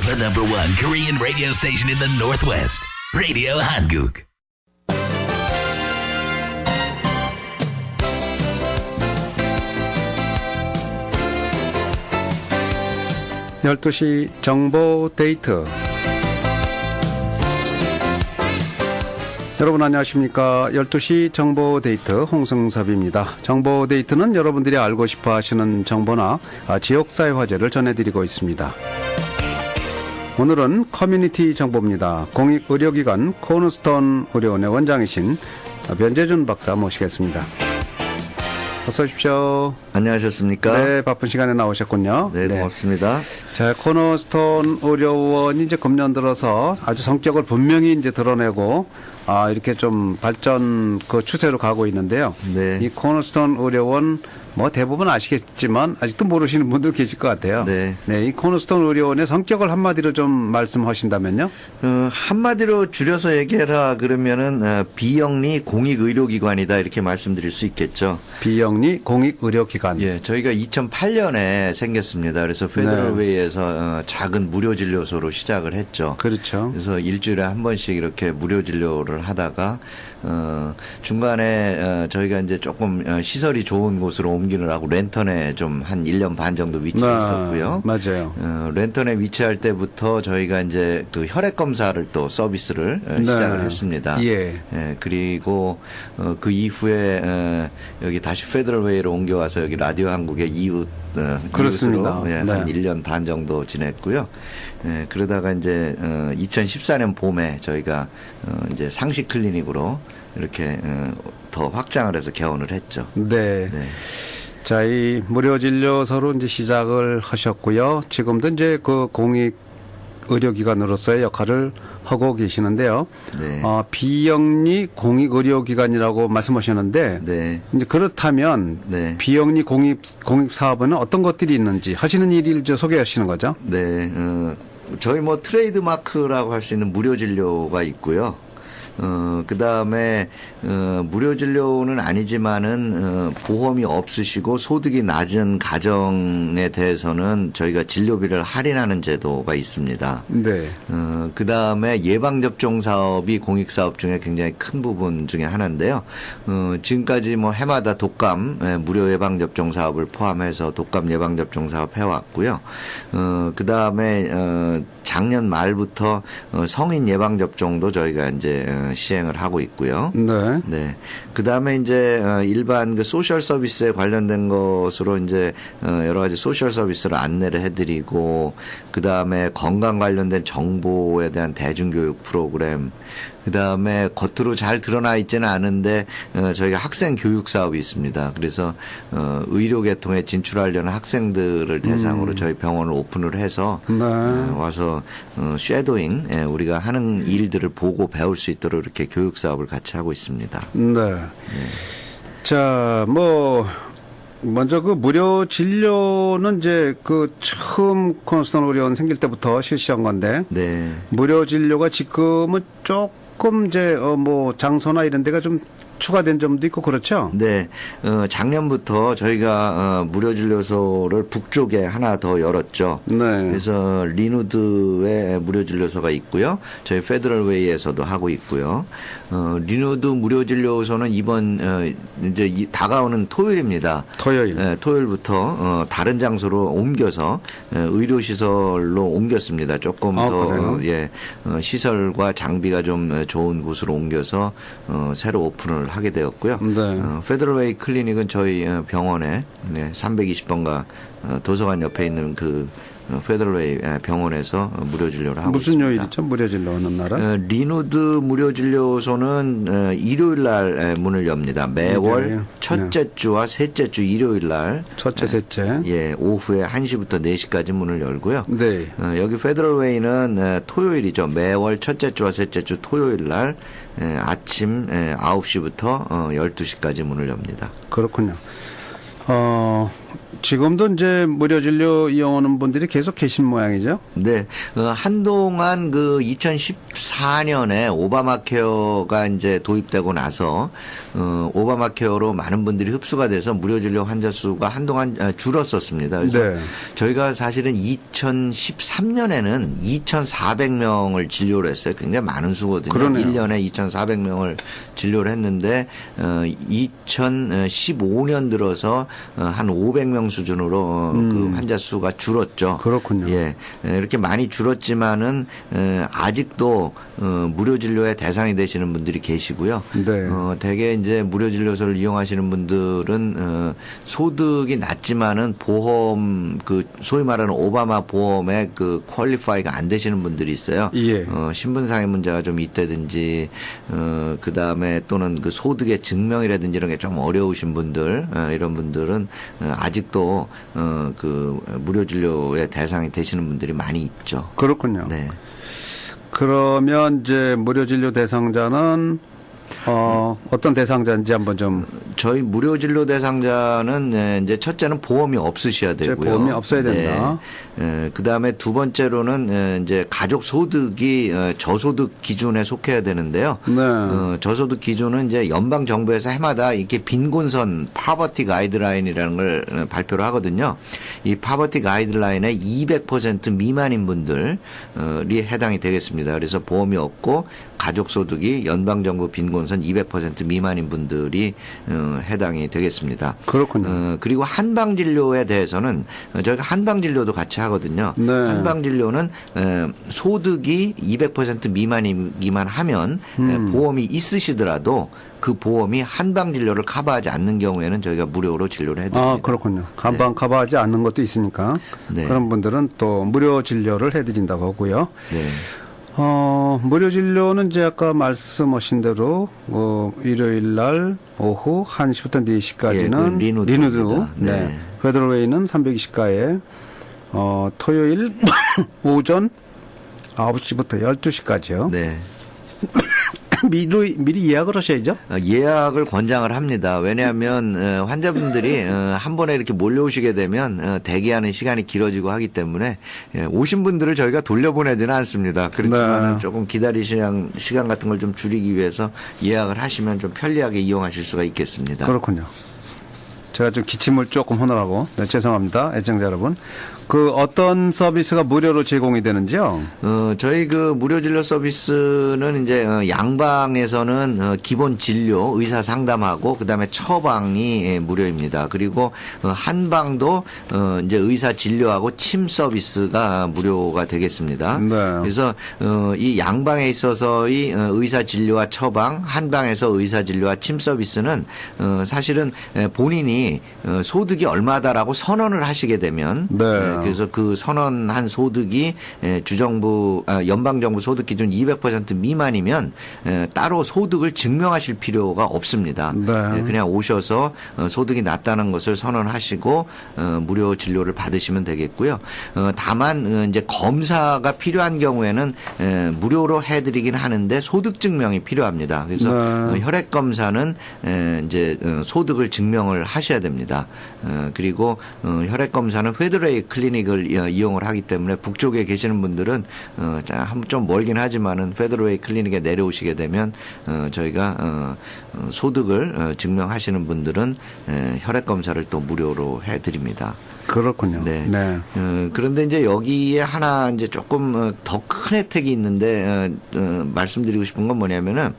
The number one Korean radio station in the Northwest. Radio Hanguk. 12시 정보 데이트. 여러분 안녕하십니까. 12시 정보 데이트 홍승섭입니다. 정보 데이트는 여러분들이 알고 싶어 하시는 정보나 지역사회 화제를 전해드리고 있습니다. 오늘은 커뮤니티 정보입니다. 공익의료기관 코너스톤 의료원의 원장이신 변재준 박사 모시겠습니다. 어서 오십시오. 안녕하셨습니까? 네, 바쁜 시간에 나오셨군요. 네, 고맙습니다. 자, 코너스톤 의료원이 이제 금년 들어서 아주 성격을 분명히 이제 드러내고, 이렇게 좀 발전 그 추세로 가고 있는데요. 네. 이 코너스톤 의료원 뭐 대부분 아시겠지만 아직도 모르시는 분들 계실 것 같아요. 네. 네, 이 코너스톤 의료원의 성격을 한마디로 좀 말씀하신다면요? 한마디로 줄여서 얘기해라 그러면은 비영리 공익의료기관이다 이렇게 말씀드릴 수 있겠죠. 비영리 공익의료기관. 예, 저희가 2008년에 생겼습니다. 그래서 페더럴웨이에서 작은 무료 진료소로 시작을 했죠. 그렇죠. 그래서 일주일에 한 번씩 이렇게 무료 진료를 하다가 중간에 저희가 이제 조금 시설이 좋은 곳으로 옮기느라고 랜턴에 좀 한 1년 반 정도 위치해 있었고요. 맞아요. 랜턴에 위치할 때부터 저희가 이제 그 혈액 검사를 또 서비스를 시작을 했습니다. 예. 예, 그리고 그 이후에 여기 다시 페더럴웨이로 옮겨와서 여기 라디오 한국의 그렇습니다. 예, 한 1년 반 정도 지냈고요. 예, 그러다가 이제 2014년 봄에 저희가 이제 상시 클리닉으로 이렇게 더 확장을 해서 개원을 했죠. 네. 네. 자, 이 무료 진료소로 이제 시작을 하셨고요. 지금도 이제 그 공익 의료기관으로서의 역할을 하고 계시는데요. 네. 비영리 공익의료기관이라고 말씀하셨는데, 네. 이제 그렇다면 네. 비영리 공익사업에는 어떤 것들이 있는지 하시는 일을 좀 소개하시는 거죠? 네. 저희 뭐 트레이드 마크라고 할 수 있는 무료 진료가 있고요. 그 다음에, 무료 진료는 아니지만은, 보험이 없으시고 소득이 낮은 가정에 대해서는 저희가 진료비를 할인하는 제도가 있습니다. 네. 그 다음에 예방접종 사업이 공익사업 중에 굉장히 큰 부분 중에 하나인데요. 지금까지 뭐 해마다 독감, 무료 예방접종 사업을 포함해서 독감 예방접종 사업 해왔고요. 그 다음에, 작년 말부터 성인 예방접종도 저희가 이제 시행을 하고 있고요. 네. 네. 그 다음에 이제 일반 그 소셜 서비스에 관련된 것으로 이제 여러 가지 소셜 서비스를 안내를 해드리고, 그 다음에 건강 관련된 정보에 대한 대중교육 프로그램, 그 다음에 겉으로 잘 드러나 있지는 않은데 저희가 학생 교육 사업이 있습니다. 그래서 의료 계통에 진출하려는 학생들을 대상으로 저희 병원을 오픈을 해서 네. 와서 쉐도잉, 우리가 하는 일들을 보고 배울 수 있도록 이렇게 교육 사업을 같이 하고 있습니다. 네. 자, 먼저 그 무료 진료는 이제 그 처음 코너스톤 의료원 생길 때부터 실시한 건데, 네. 무료 진료가 지금은 조금 이제 장소나 이런 데가 좀 추가된 점도 있고 그렇죠? 네. 작년부터 저희가 무료 진료소를 북쪽에 하나 더 열었죠. 네. 그래서 리누드에 무료 진료소가 있고요. 저희 페더럴웨이에서도 하고 있고요. 리누드 무료 진료소는 이번 이제 다가오는 토요일입니다. 토요일. 네, 토요일부터 다른 장소로 옮겨서 의료 시설로 옮겼습니다. 조금 더 시설과 장비가 좀 좋은 곳으로 옮겨서 새로 오픈을 하게 되었고요. 네. 페더럴웨이 클리닉은 저희 병원에 320번가 도서관 옆에 있는 그 페더럴웨이 병원에서 무료 진료를 하고 무슨 있습니다. 요일이죠? 무료 진료 하는 날은? 리누드 무료 진료소는 일요일 날 문을 엽니다. 매월 일요일. 첫째 주와 셋째 주 일요일 날 첫째, 셋째. 예, 오후에 1시부터 4시까지 문을 열고요. 네. 여기 페더럴웨이는 토요일이죠. 매월 첫째 주와 셋째 주 토요일 날 아침 9시부터 12시까지 문을 엽니다. 그렇군요. 지금도 이제 무료 진료 이용하는 분들이 계속 계신 모양이죠? 네. 한동안 그 2014년에 오바마 케어가 이제 도입되고 나서 오바마 케어로 많은 분들이 흡수가 돼서 무료 진료 환자 수가 한동안 줄었었습니다. 그래서 네. 저희가 사실은 2013년에는 2,400명을 진료를 했어요. 굉장히 많은 수거든요. 그러네요. 1년에 2,400명을 진료를 했는데 2015년 들어서 한 500명 수준으로 그 환자 수가 줄었죠. 그렇군요. 예, 이렇게 많이 줄었지만은 아직도 무료 진료의 대상이 되시는 분들이 계시고요. 네. 대개 이제 무료 진료소를 이용하시는 분들은 소득이 낮지만은 보험 그 소위 말하는 오바마 보험에 그 퀄리파이가 안 되시는 분들이 있어요. 예. 신분상의 문제가 좀 있다든지 그 다음에 또는 그 소득의 증명이라든지 이런 게 좀 어려우신 분들 이런 분들은 아직도 그 무료 진료의 대상이 되시는 분들이 많이 있죠. 그렇군요. 네. 그러면 이제 무료 진료 대상자는 어떤 대상자인지 한번 좀. 저희 무료 진료 대상자는 이제 첫째는 보험이 없으셔야 되고요. 보험이 없어야 된다. 네. 그 다음에 두 번째로는 이제 가족 소득이 저소득 기준에 속해야 되는데요. 네. 저소득 기준은 이제 연방 정부에서 해마다 이렇게 빈곤선 파버티 가이드라인이라는 걸 발표를 하거든요. 이 파버티 가이드라인에 200% 미만인 분들이 해당이 되겠습니다. 그래서 보험이 없고 가족 소득이 연방 정부 빈곤선 200% 미만인 분들이 해당이 되겠습니다. 그렇군요. 그리고 한방 진료에 대해서는 저희가 한방 진료도 같이 하거든요. 네. 한방 진료는 소득이 200% 미만이기만 하면 보험이 있으시더라도 그 보험이 한방 진료를 커버하지 않는 경우에는 저희가 무료로 진료를 해드립니다. 그렇군요. 한방 커버하지 않는 것도 있으니까 네. 그런 분들은 또 무료 진료를 해드린다고 하고요. 네. 무료 진료는 이제 아까 말씀하신 대로 일요일 날 오후 1시부터 4시까지는 예, 그 리누드입니다. 네. 네. 페더럴웨이는 320가에 토요일 오전 9시부터 12시까지요. 네. 미리 예약을 하셔야죠. 예약을 권장을 합니다. 왜냐하면 환자분들이 한 번에 이렇게 몰려오시게 되면 대기하는 시간이 길어지고 하기 때문에 오신 분들을 저희가 돌려보내지는 않습니다. 그렇지만 네. 조금 기다리시는 시간 같은 걸 좀 줄이기 위해서 예약을 하시면 좀 편리하게 이용하실 수가 있겠습니다. 그렇군요. 제가 좀 기침을 조금 하느라고 죄송합니다. 애청자 여러분. 그 어떤 서비스가 무료로 제공이 되는지요? 저희 그 무료 진료 서비스는 이제 양방에서는 기본 진료, 의사 상담하고 그다음에 처방이 무료입니다. 그리고 한방도 이제 의사 진료하고 침 서비스가 무료가 되겠습니다. 네. 그래서 이 양방에 있어서의 의사 진료와 처방, 한방에서 의사 진료와 침 서비스는 사실은 본인이 소득이 얼마다라고 선언을 하시게 되면 네. 그래서 그 선언한 소득이 주정부 연방정부 소득 기준 200% 미만이면 따로 소득을 증명하실 필요가 없습니다. 네. 그냥 오셔서 소득이 낮다는 것을 선언하시고 무료 진료를 받으시면 되겠고요. 다만 이제 검사가 필요한 경우에는 무료로 해드리긴 하는데 소득 증명이 필요합니다. 그래서 네. 혈액 검사는 이제 소득을 증명을 하셔야 됩니다. 그리고 혈액 검사는 페더레이 클리닉을 이용을 하기 때문에 북쪽에 계시는 분들은 좀 멀긴 하지만은 페더레이 클리닉에 내려오시게 되면 저희가 소득을 증명하시는 분들은 혈액 검사를 또 무료로 해드립니다. 그렇군요. 네. 네. 그런데 이제 여기에 하나 이제 조금 더 큰 혜택이 있는데 말씀드리고 싶은 건 뭐냐면은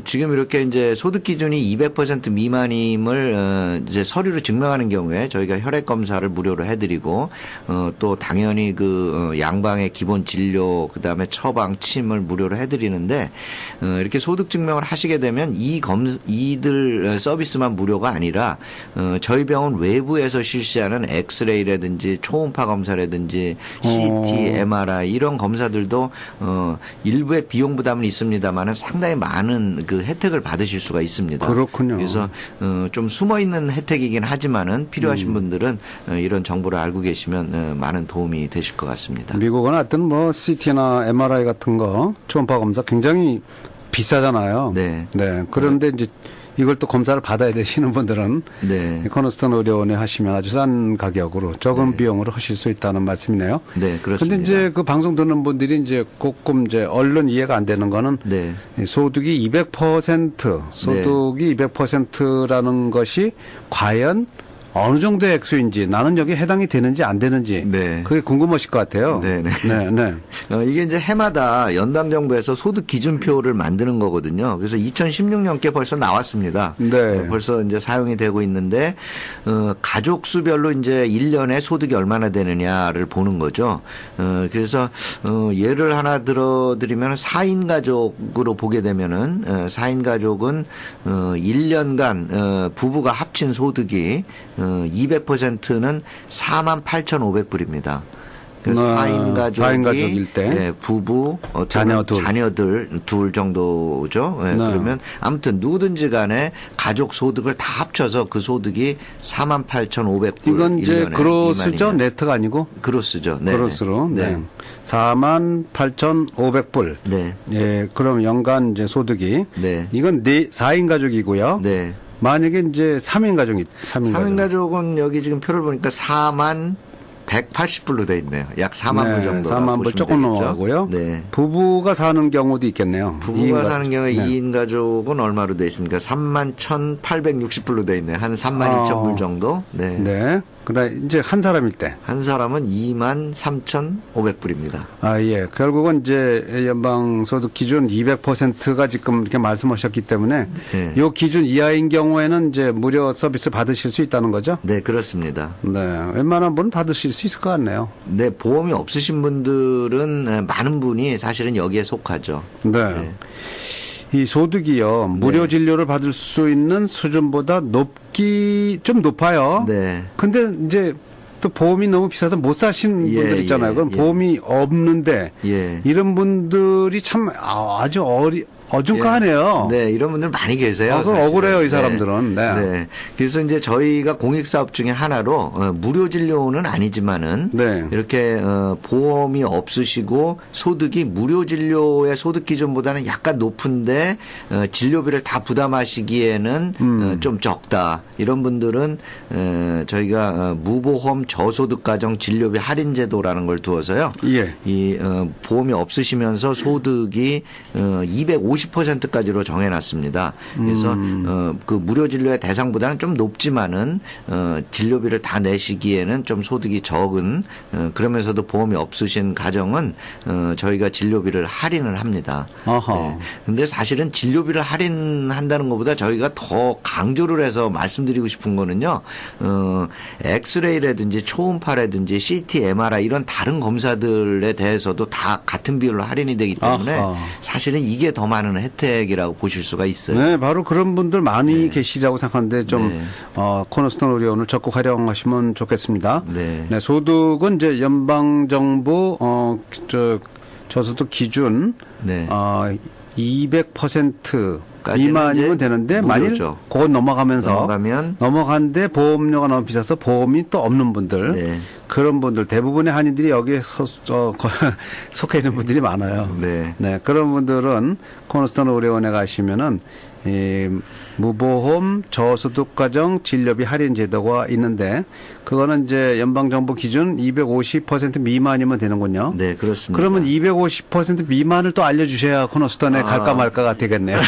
지금 이렇게 이제 소득 기준이 200% 미만임을 이제 서류로 증명하는 경우에 저희가 혈액 검사를 무료로 해드리고 또 당연히 그 양방의 기본 진료 그다음에 처방 침을 무료로 해드리는데 이렇게 소득 증명을 하시게 되면 이들 서비스만 무료가 아니라 저희 병원 외부에서 실시하는 엑스레이라든지 초음파 검사라든지 CT, MRI 이런 검사들도 일부의 비용 부담은 있습니다만은 상당히 많은 그 혜택을 받으실 수가 있습니다. 그렇군요. 그래서 좀 숨어 있는 혜택이긴 하지만은 필요하신 분들은 이런 정보를 알고 계시면 많은 도움이 되실 것 같습니다. 미국은 하여튼 뭐 CT나 MRI 같은 거 초음파 검사 굉장히 비싸잖아요. 네. 네. 그런데 이제 이걸 또 검사를 받아야 되시는 분들은 네. 코너스톤 의료원에 하시면 아주 싼 가격으로 적은 네. 비용으로 하실 수 있다는 말씀이네요. 네, 그렇습니다. 근데 이제 그 방송 듣는 분들이 이제 조금 이제 얼른 이해가 안 되는 거는 네. 소득이 200% 소득이 200%라는 것이 과연 어느 정도의 액수인지 나는 여기에 해당이 되는지 안 되는지 네. 그게 궁금하실 것 같아요. 네네. 네, 네. 이게 이제 해마다 연방정부에서 소득 기준표를 만드는 거거든요. 그래서 2016년께 벌써 나왔습니다. 네. 벌써 이제 사용이 되고 있는데, 가족 수별로 이제 1년에 소득이 얼마나 되느냐를 보는 거죠. 그래서, 예를 하나 들어드리면 4인 가족으로 보게 되면은, 4인 가족은, 1년간, 부부가 합친 소득이 200%는 48,500불입니다. 그래서 4인 가족일 때 네, 부부, 자녀들 둘 정도죠. 네, 그러면 아무튼 누구든지 간에 가족 소득을 다 합쳐서 그 소득이 48,500불. 이건 이제 그로스죠? 네트가 아니고? 그로스죠. 네. 그로스로. 네. 48,500불. 네. 예, 그럼 연간 이제 소득이. 네. 이건 4인 가족이고요. 네. 만약에 이제 3인 가족이 3인 가족은 여기 지금 표를 보니까 4만 180불로 돼 있네요. 약 4만 불 정도. 4만 불 조금 넘어가고요. 네. 부부가 사는 경우도 있겠네요. 부부가 사는 경우에 네. 2인 가족은 얼마로 돼 있습니까? 3만 1,860불로 돼 있네요. 한 3만 2천 불 정도. 네. 네. 그다음에 이제 한 사람일 때. 한 사람은 2만 3,500불입니다. 아, 예. 결국은 이제 연방소득 기준 200%가 지금 이렇게 말씀하셨기 때문에 네. 이 기준 이하인 경우에는 이제 무료 서비스 받으실 수 있다는 거죠? 네, 그렇습니다. 네. 웬만한 분은 받으실 수 있을 것 같네요. 네, 보험이 없으신 분들은 많은 분이 사실은 여기에 속하죠. 네. 네. 이 소득이요. 무료 진료를 받을 수 있는 수준보다 좀 높아요. 네. 근데 이제 또 보험이 너무 비싸서 못 사신 예, 분들 있잖아요. 예, 그럼 예. 보험이 없는데 예. 이런 분들이 참 아주 어중간하네요. 네, 이런 분들 많이 계세요. 그거 사실은. 억울해요, 이 사람들은. 네. 네. 그래서 이제 저희가 공익사업 중에 하나로 무료 진료는 아니지만은 네. 이렇게 보험이 없으시고 소득이 무료 진료의 소득 기준보다는 약간 높은데 진료비를 다 부담하시기에는 좀 적다. 이런 분들은 저희가 무보험 저소득 가정 진료비 할인 제도라는 걸 두어서요. 예. 이 보험이 없으시면서 소득이 250%까지로 정해놨습니다. 그래서 그 무료 진료의 대상보다는 좀 높지만은 진료비를 다 내시기에는 좀 소득이 적은 그러면서도 보험이 없으신 가정은 저희가 진료비를 할인을 합니다. 어허. 근데 사실은 진료비를 할인한다는 것보다 저희가 더 강조를 해서 말씀드리고 싶은 거는요. 엑스레이라든지 초음파라든지 CT, MRI 이런 다른 검사들에 대해서도 다 같은 비율로 할인이 되기 때문에 아하. 사실은 이게 더 많은 혜택이라고 보실 수가 있어요. 네, 바로 그런 분들 많이 계시라고 생각하는데 좀 네. 코너스톤 의료원을 적극 활용하시면 좋겠습니다. 네. 네, 소득은 이제 연방 정부 저소득 기준 네. 200% 까지는 미만이면 이제 되는데 무료죠. 만일 그거 넘어가면 넘어간데 보험료가 너무 비싸서 보험이 또 없는 분들 네. 그런 분들 대부분의 한인들이 여기에 속해 있는 분들이 많아요. 네. 네, 그런 분들은 코너스톤 의료원에 가시면은 무보험 저소득 가정 진료비 할인 제도가 있는데 그거는 이제 연방정부 기준 250% 미만이면 되는군요. 네, 그렇습니다. 그러면 250% 미만을 또 알려주셔야 코너스톤에 갈까 말까가 되겠네요.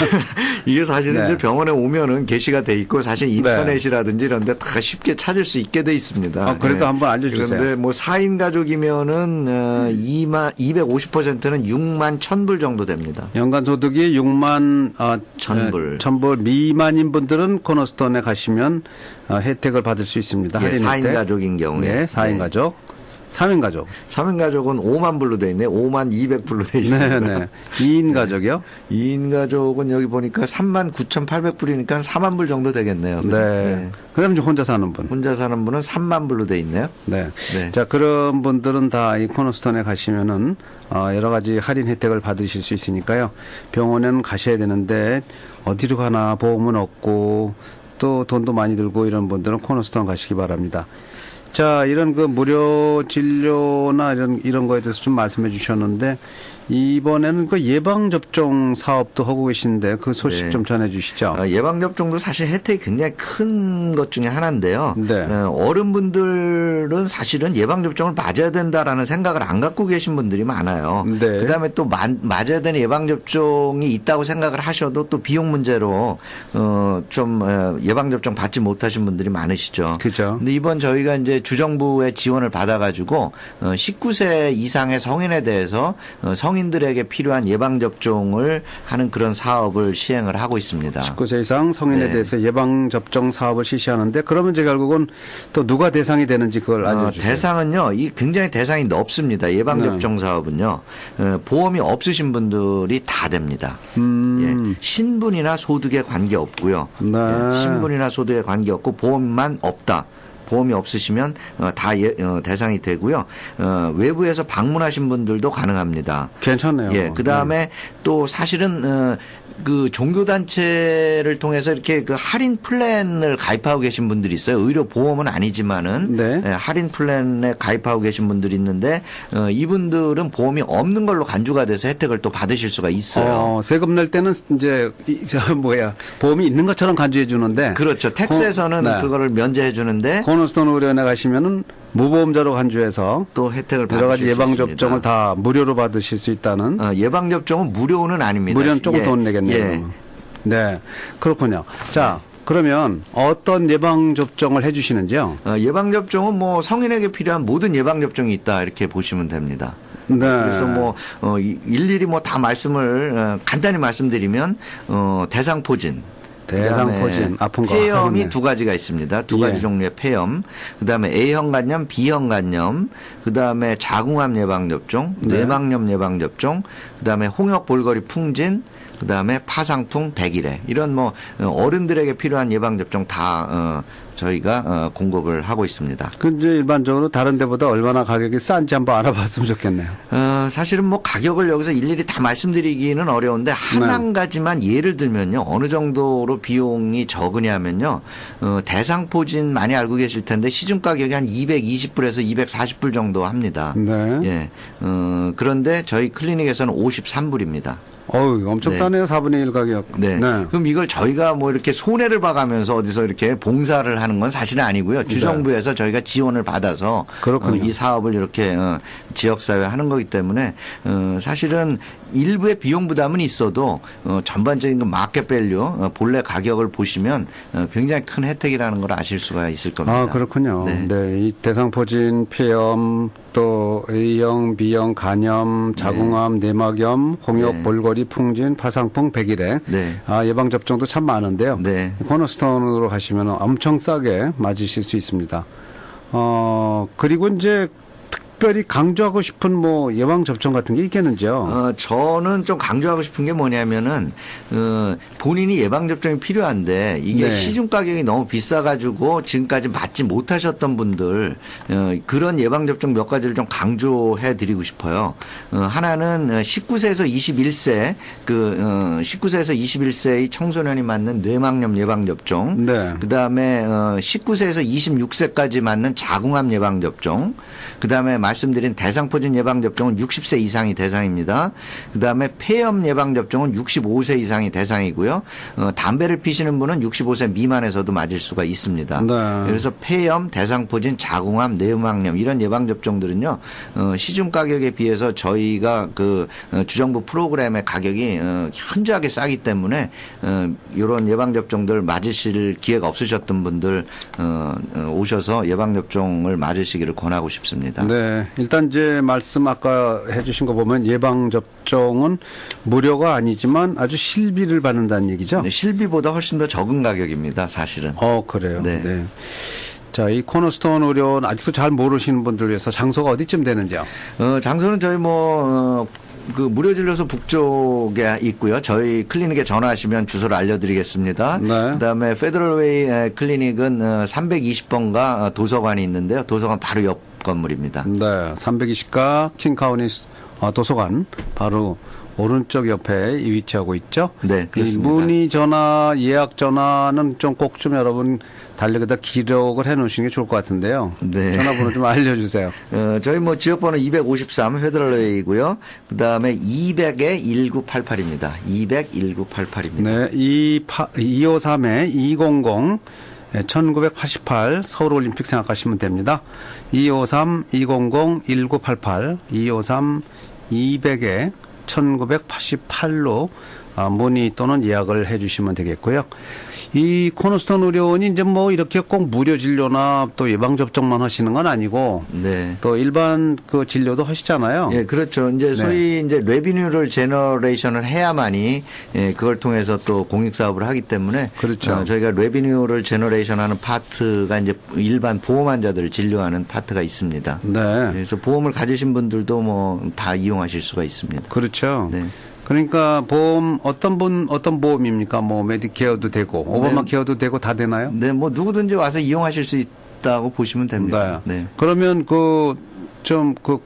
이게 사실은 네. 이제 병원에 오면은 게시가 돼 있고 사실 인터넷이라든지 이런 데 다 쉽게 찾을 수 있게 돼 있습니다. 그래도 한번 알려주세요. 그런데 뭐 4인 가족이면은 250%는 6만 1,000불 정도 됩니다. 연간 소득이 6만 1,000불. 1,000불 미만인 분들은 코너스톤에 가시면 혜택을 받을 수 있습니다. 예, 할인 4인 혜택. 가족인 경우에. 네, 4인 네. 가족. 3인 가족. 3인 가족은 5만 불로 돼 있네. 5만 200불로 돼 있습니다. 네. 2인 가족이요? 2인 가족은 여기 보니까 3만 9,800불이니까 4만 불 정도 되겠네요. 네. 그다음에 이제 혼자 사는 분. 혼자 사는 분은 3만 불로 돼 있네요. 네. 네. 자, 그런 분들은 다 이 코너스톤에 가시면은 여러 가지 할인 혜택을 받으실 수 있으니까요. 병원에는 가셔야 되는데 어디로 가나 보험은 없고 또 돈도 많이 들고 이런 분들은 코너스톤 가시기 바랍니다. 자, 이런 그 무료 진료나 이런 거에 대해서 좀 말씀해 주셨는데 이번에는 그 예방접종 사업도 하고 계신데 그 소식 네. 좀 전해 주시죠. 예방접종도 사실 혜택이 굉장히 큰 것 중에 하나인데요. 네. 어른분들은 사실은 예방접종을 맞아야 된다라는 생각을 안 갖고 계신 분들이 많아요. 네. 그다음에 또 맞아야 되는 예방접종이 있다고 생각을 하셔도 또 비용 문제로 좀 예방접종 받지 못하신 분들이 많으시죠. 그죠. 근데 이번 저희가 이제 주정부의 지원을 받아가지고 19세 이상의 성인에 대해서 성인들에게 필요한 예방접종을 하는 그런 사업을 시행을 하고 있습니다. 19세 이상 성인에 네. 대해서 예방접종 사업을 실시하는데 그러면 이제 결국은 또 누가 대상이 되는지 그걸 알려주세요. 대상은요, 굉장히 대상이 넓습니다. 예방접종 사업은요, 보험이 없으신 분들이 다 됩니다. 예, 신분이나 소득에 관계 없고요. 네. 신분이나 소득에 관계 없고 보험만 없다. 보험이 없으시면 다 대상이 되고요. 외부에서 방문하신 분들도 가능합니다. 괜찮네요. 예, 그 다음에 또 사실은 그 종교단체를 통해서 이렇게 그 할인 플랜을 가입하고 계신 분들이 있어요. 의료 보험은 아니지만은 네. 할인 플랜에 가입하고 계신 분들이 있는데 이분들은 보험이 없는 걸로 간주가 돼서 혜택을 또 받으실 수가 있어요. 세금 낼 때는 이제 보험이 있는 것처럼 간주해 주는데 그렇죠. 텍스에서는 네. 그거를 면제해 주는데 코너스톤 의료원에 가시면은 무보험자로 간주해서 또 혜택을 여러 가지 받으실 수 예방접종을 있습니다. 다 무료로 받으실 수 있다는. 예방접종은 무료는 아닙니다. 무료는 조금 돈 내겠네요. 예. 네, 그렇군요. 자, 그러면 어떤 예방접종을 해주시는지요? 예방접종은 뭐 성인에게 필요한 모든 예방접종이 있다 이렇게 보시면 됩니다. 네. 그래서 뭐 일일이 뭐 다 말씀을 간단히 말씀드리면 대상포진, 대상포진, 아픈 거. 폐염이 해보네. 두 가지가 있습니다. 두 가지 예. 종류의 폐염, 그다음에 A형 간염, B형 간염, 그다음에 자궁암 예방접종, 네. 뇌막염 예방접종, 그다음에 홍역 볼거리 풍진, 그다음에 파상풍, 백일해 이런 뭐 어른들에게 필요한 예방접종 다 저희가 공급을 하고 있습니다. 그 이제 일반적으로 다른 데보다 얼마나 가격이 싼지 한번 알아봤으면 좋겠네요. 사실은 뭐 가격을 여기서 일일이 다 말씀드리기는 어려운데 한 가지만 예를 들면요. 어느 정도로 비용이 적으냐면요. 대상포진 많이 알고 계실 텐데 시중 가격이 한 220불에서 240불 정도 합니다. 네. 예. 그런데 저희 클리닉에서는 53불입니다. 어우, 엄청 네. 싸네요. 4분의 1 가격. 네. 그럼 이걸 저희가 뭐 이렇게 손해를 봐가면서 어디서 이렇게 봉사를 하는 건 사실은 아니고요. 주정부에서 저희가 지원을 받아서 그렇군요. 이 사업을 이렇게 지역사회 하는 거기 때문에 사실은 일부의 비용 부담은 있어도 전반적인 그 마켓 밸류 본래 가격을 보시면 굉장히 큰 혜택이라는 걸 아실 수가 있을 겁니다. 아, 그렇군요. 네. 네. 이 대상포진, 폐염, 또 A형, B형 간염, 자궁암, 내막염, 홍역, 네. 볼거리, 풍진, 파상풍, 백일해. 네. 예방접종도 참 많은데요. 네. 코너스톤으로 가시면 엄청 싸게 맞으실 수 있습니다. 그리고 이제 특별히 강조하고 싶은 뭐 예방접종 같은 게 있겠는지요? 저는 좀 강조하고 싶은 게 뭐냐면은, 본인이 예방접종이 필요한데, 이게 네. 시중 가격이 너무 비싸가지고 지금까지 맞지 못하셨던 분들, 그런 예방접종 몇 가지를 좀 강조해 드리고 싶어요. 하나는 19세에서 21세, 19세에서 21세의 청소년이 맞는 뇌막염 예방접종. 네. 그 다음에 19세에서 26세까지 맞는 자궁암 예방접종. 그 다음에 말씀드린 대상포진 예방접종은 60세 이상이 대상입니다. 그 다음에 폐염 예방접종은 65세 이상이 대상이고요. 담배를 피시는 분은 65세 미만에서도 맞을 수가 있습니다. 네. 그래서 폐염, 대상포진, 자궁암, 뇌막염 이런 예방접종들은요. 시중 가격에 비해서 저희가 그 주정부 프로그램의 가격이 현저하게 싸기 때문에 이런 예방접종들 맞으실 기회가 없으셨던 분들 오셔서 예방접종을 맞으시기를 권하고 싶습니다. 네. 일단 이제 말씀 아까 해주신 거 보면 예방접종은 무료가 아니지만 아주 실비를 받는다는 얘기죠? 네, 실비보다 훨씬 더 적은 가격입니다, 사실은. 그래요. 네. 네. 자, 이 코너스톤 의료원 아직도 잘 모르시는 분들 위해서 장소가 어디쯤 되는지요? 장소는 저희 그 무료진료소 북쪽에 있고요. 저희 클리닉에 전화하시면 주소를 알려드리겠습니다. 네. 그다음에 페더럴웨이 클리닉은 320번가 도서관이 있는데요. 도서관 바로 옆 건물입니다. 네. 320가 킹카우니 도서관 바로 오른쪽 옆에 위치하고 있죠. 네, 이 그렇습니다. 문의 전화, 예약 전화는 좀 꼭 좀 여러분 달력에다 기록을 해 놓으시는 게 좋을 것 같은데요. 네. 전화번호 좀 알려주세요. 저희 뭐 지역번호 253 페더럴웨이고요. 그 다음에 200에 1988입니다. 200-1988입니다. 네, 253에 200 1988 서울올림픽 생각하시면 됩니다. 253 200 1988 253 200에 1988로 문의 또는 예약을 해 주시면 되겠고요. 이 코너스톤 의료원이 이제 뭐 이렇게 꼭 무료 진료나 또 예방 접종만 하시는 건 아니고 네. 또 일반 그 진료도 하시잖아요. 예, 그렇죠. 이제 소위 이제 레비뉴를 제너레이션을 해야만이 그걸 통해서 또 공익 사업을 하기 때문에 그렇죠. 저희가 레비뉴를 제너레이션하는 파트가 이제 일반 보험 환자들을 진료하는 파트가 있습니다. 네. 그래서 보험을 가지신 분들도 뭐 다 이용하실 수가 있습니다. 그렇죠. 네. 그러니까 보험 어떤 보험입니까? 뭐 메디케어도 되고 오바마 케어도 되고 다 되나요? 네, 뭐 누구든지 와서 이용하실 수 있다고 보시면 됩니다. 네. 그러면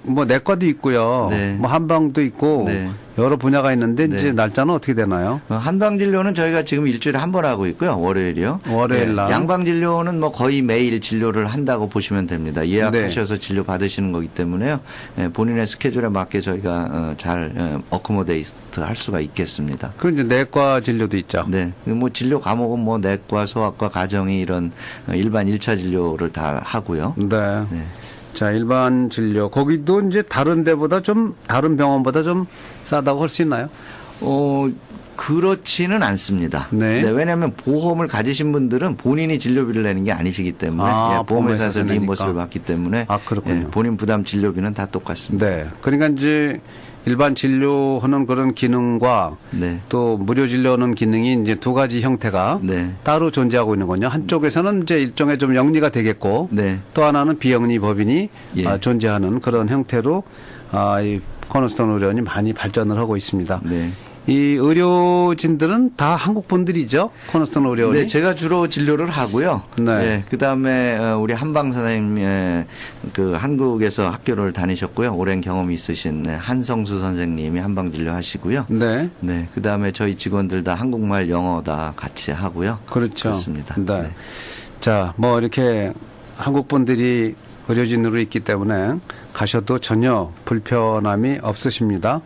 뭐 내과도 있고요. 네. 뭐 한방도 있고 네. 여러 분야가 있는데 네. 이제 날짜는 어떻게 되나요? 한방 진료는 저희가 지금 일주일에 한 번 하고 있고요. 월요일이요. 월요일 날. 양방 진료는 뭐 거의 매일 진료를 한다고 보시면 됩니다. 예약하셔서 진료 받으시는 거기 때문에요. 본인의 스케줄에 맞게 저희가 잘 어코모데이트 할 수가 있겠습니다. 그 이제 내과 진료도 있죠. 네. 뭐 진료 과목은 뭐 내과, 소아과, 가정의 이런 일반 1차 진료를 다 하고요. 네. 네. 자, 일반 진료. 거기도 이제 다른 병원보다 좀 싸다고 할 수 있나요? 그렇지는 않습니다. 네. 왜냐하면 보험을 가지신 분들은 본인이 진료비를 내는 게 아니시기 때문에 보험회사에서 리임버스를 받기 때문에 그렇군요. 본인 부담 진료비는 다 똑같습니다. 네. 그러니까 이제 일반 진료하는 그런 기능과 네. 또 무료 진료하는 기능이 이제 두 가지 형태가 네. 따로 존재하고 있는군요. 한쪽에서는 이제 일종의 좀 영리가 되겠고 네. 또 하나는 비영리 법인이 예. 존재하는 그런 형태로 이 코너스톤 의료원이 많이 발전을 하고 있습니다. 네. 이 의료진들은 다 한국 분들이죠. 코너스톤 의료원이. 네, 제가 주로 진료를 하고요. 네. 그다음에 우리 한방 선생님 그 한국에서 학교를 다니셨고요. 오랜 경험이 있으신 한성수 선생님이 한방 진료하시고요. 네. 네. 그다음에 저희 직원들 다 한국말, 영어 다 같이 하고요. 그렇죠. 그렇습니다. 네. 네. 자, 뭐 이렇게 한국 분들이 의료진으로 있기 때문에 가셔도 전혀 불편함이 없으십니다.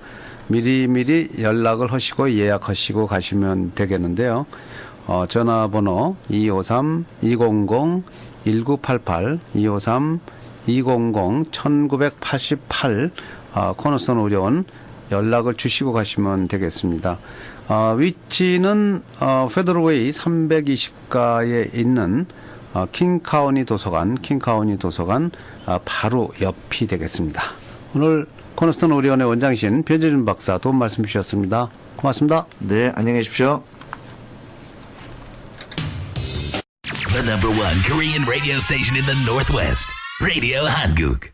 미리미리 연락을 하시고 예약하시고 가시면 되겠는데요. 전화번호 253-200-1988 253-200-1988 코너스톤 의료원 연락을 주시고 가시면 되겠습니다. 위치는 페더럴웨이 320가에 있는 킹카우니 도서관 바로 옆이 되겠습니다. 오늘 코너스톤 의료원의 원장이신 변재준 박사 도움 말씀 주셨습니다. 고맙습니다. 네, 안녕히 계십시오. The #1 Korean radio station in the Northwest, Radio Hanguk.